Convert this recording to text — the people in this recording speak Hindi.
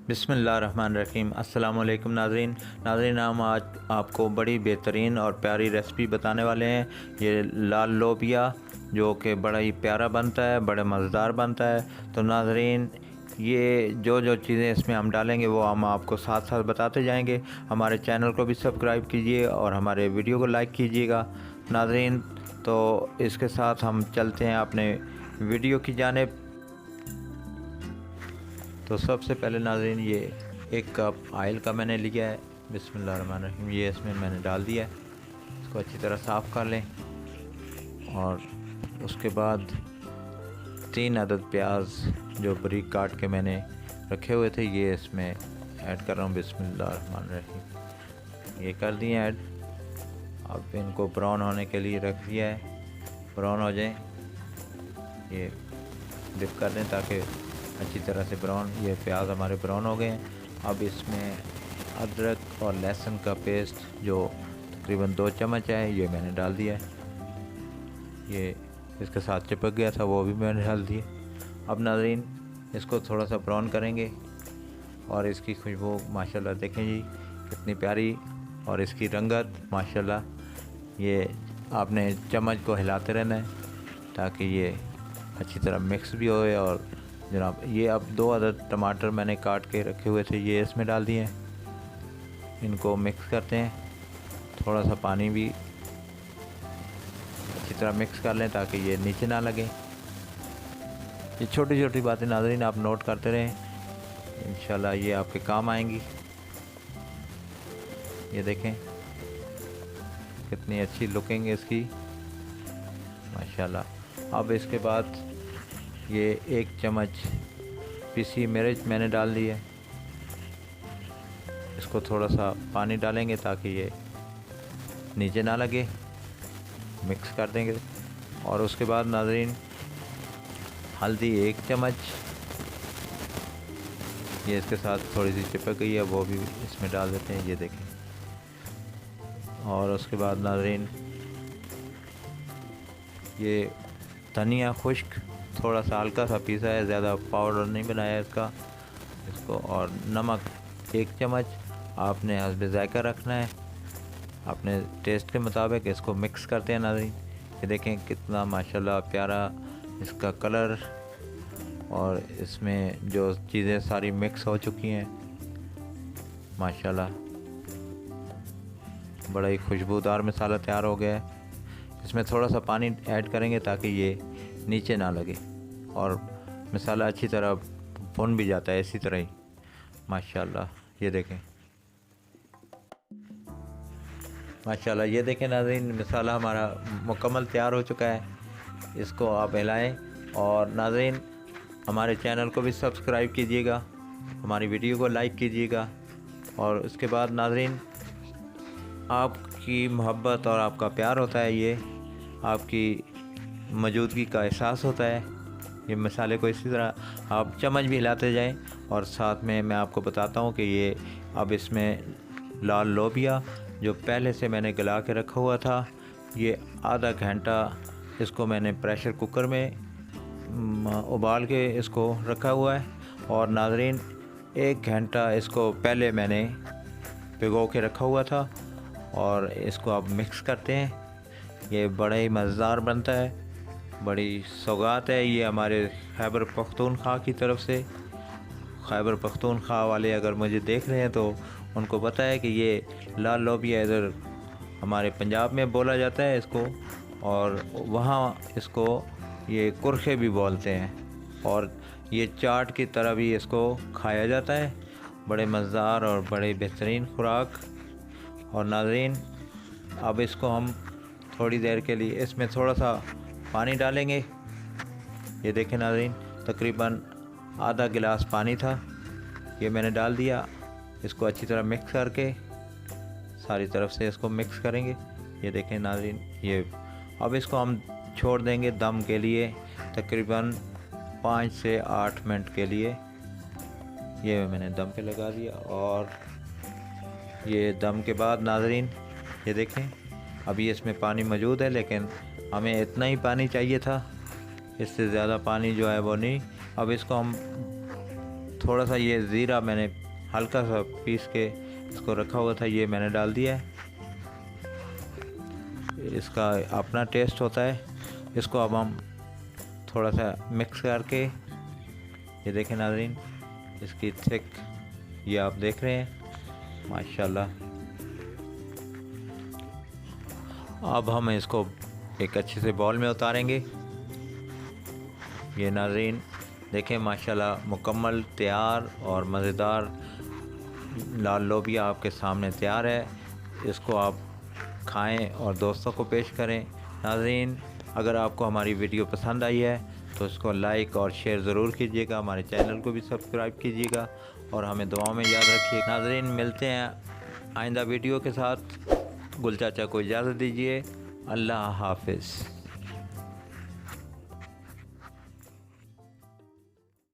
बिस्मिल्लाहिर्रहमानिर्रहीम। अस्सलाम वालेकुम नाज़रीन, हम आज आपको बड़ी बेहतरीन और प्यारी रेसिपी बताने वाले हैं। ये लाल लोबिया जो कि बड़ा ही प्यारा बनता है, बड़ा मज़ेदार बनता है। तो नाज़रीन, ये जो चीज़ें इसमें हम डालेंगे वो हम आपको साथ साथ बताते जाएंगे। हमारे चैनल को भी सब्सक्राइब कीजिए और हमारे वीडियो को लाइक कीजिएगा नाज़रीन। तो इसके साथ हम चलते हैं अपने वीडियो की जानिब। तो सबसे पहले नाज़रीन, ये 1 कप ऑयल का मैंने लिया है। बिस्मिल्लाहिर्रहमानिर्रहीम, ये इसमें मैंने डाल दिया है। इसको अच्छी तरह साफ़ कर लें और उसके बाद 3 अदद प्याज जो बारीक काट के मैंने रखे हुए थे ये इसमें ऐड कर रहा हूँ। बिस्मिल्लाहिर्रहमानिर्रहीम, ये कर दिए ऐड। अब इनको ब्राउन होने के लिए रख दिया है, ब्राउन हो जाए। ये डिप कर दें ताकि अच्छी तरह से ब्राउन, ये प्याज हमारे ब्राउन हो गए हैं। अब इसमें अदरक और लहसुन का पेस्ट जो तकरीबन 2 चम्मच है ये मैंने डाल दिया है। ये इसके साथ चिपक गया था, वो भी मैंने डाल दिया। अब नाज़रीन, इसको थोड़ा सा ब्राउन करेंगे और इसकी खुशबू माशाल्लाह देखें जी कितनी प्यारी, और इसकी रंगत माशाल्लाह। ये आपने चम्मच को हिलाते रहना है ताकि ये अच्छी तरह मिक्स भी होए। और जनाब, ये अब 2 अदद टमाटर मैंने काट के रखे हुए थे ये इसमें डाल दिए हैं। इनको मिक्स करते हैं, थोड़ा सा पानी भी अच्छी तरह मिक्स कर लें ताकि ये नीचे ना लगे। ये छोटी छोटी बातें नाज़रीन आप नोट करते रहें, इंशाल्लाह ये आपके काम आएंगी। ये देखें कितनी अच्छी लुकिंग है इसकी माशाल्लाह। अब इसके बाद ये 1 चम्मच पिसी मिर्च मैंने डाल दी है। इसको थोड़ा सा पानी डालेंगे ताकि ये नीचे ना लगे, मिक्स कर देंगे। और उसके बाद नाज़रीन, हल्दी 1 चम्मच, ये इसके साथ थोड़ी सी चिपक गई है, वो भी इसमें डाल देते हैं। ये देखें। और उसके बाद नाज़रीन, ये धनिया खुश्क थोड़ा सा हल्का सा पीसा है, ज़्यादा पाउडर नहीं बनाया इसका। इसको और नमक 1 चम्मच, आपने हस्बे ज़ायका रखना है अपने टेस्ट के मुताबिक। इसको मिक्स करते हैं नाज़रीन। ये देखें कितना माशाल्लाह प्यारा इसका कलर, और इसमें जो चीज़ें सारी मिक्स हो चुकी हैं माशाल्लाह। बड़ा ही खुशबूदार मसाला तैयार हो गया है। इसमें थोड़ा सा पानी ऐड करेंगे ताकि ये नीचे ना लगे और मसाला अच्छी तरह भुन भी जाता है इसी तरह ही माशाल्लाह। ये देखें माशाल्लाह, ये देखें नाज़रीन, मसाला हमारा मुकम्मल तैयार हो चुका है। इसको आप हिलाएं और नाज़रीन हमारे चैनल को भी सब्सक्राइब कीजिएगा, हमारी वीडियो को लाइक कीजिएगा। और उसके बाद नाज़रीन, आपकी मोहब्बत और आपका प्यार होता है, ये आपकी मौजूदगी का एहसास होता है। ये मसाले को इसी तरह आप चम्मच भी हिलाते जाएं। और साथ में मैं आपको बताता हूँ कि ये अब इसमें लाल लोबिया जो पहले से मैंने गला के रखा हुआ था, ये आधा घंटा इसको मैंने प्रेशर कुकर में उबाल के इसको रखा हुआ है। और नाज़रीन 1 घंटा इसको पहले मैंने भिगो के रखा हुआ था। और इसको अब मिक्स करते हैं। ये बड़ा ही मज़ेदार बनता है, बड़ी सौगात है ये हमारे खैबर पख्तूनख्वा की तरफ से। खैबर पख्तूनख्वा वाले अगर मुझे देख रहे हैं तो उनको पता है कि ये लाल लोबिया इधर हमारे पंजाब में बोला जाता है इसको, और वहाँ इसको ये कुरखे भी बोलते हैं। और ये चाट की तरह भी इसको खाया जाता है। बड़े मज़ेदार और बड़े बेहतरीन खुराक। और नाज़रीन, अब इसको हम थोड़ी देर के लिए इसमें थोड़ा सा पानी डालेंगे। ये देखें नाज़रीन, तकरीबन आधा गिलास पानी था, ये मैंने डाल दिया। इसको अच्छी तरह मिक्स करके सारी तरफ से इसको मिक्स करेंगे। ये देखें नाज़रीन, ये अब इसको हम छोड़ देंगे दम के लिए तकरीबन 5 से 8 मिनट के लिए। ये मैंने दम पे लगा दिया। और ये दम के बाद नाज़रीन, ये देखें अभी इसमें पानी मौजूद है, लेकिन हमें इतना ही पानी चाहिए था, इससे ज़्यादा पानी जो है वो नहीं। अब इसको हम थोड़ा सा ये ज़ीरा मैंने हल्का सा पीस के इसको रखा हुआ था, ये मैंने डाल दिया है। इसका अपना टेस्ट होता है। इसको अब हम थोड़ा सा मिक्स करके, ये देखें नाज़रीन, इसकी थिक ये आप देख रहे हैं माशाल्लाह। अब हम इसको एक अच्छे से बाउल में उतारेंगे। ये नाज़रीन देखें माशाल्लाह मुकम्मल तैयार और मज़ेदार लाल लोबिया आपके सामने तैयार है। इसको आप खाएं और दोस्तों को पेश करें। नाज़रीन, अगर आपको हमारी वीडियो पसंद आई है तो इसको लाइक और शेयर ज़रूर कीजिएगा। हमारे चैनल को भी सब्सक्राइब कीजिएगा और हमें दुआओं में याद रखिए। नाज़रीन, मिलते हैं आइंदा वीडियो के साथ। गुल चाचा को इजाज़त दीजिए। अल्लाह हाफ़िज़।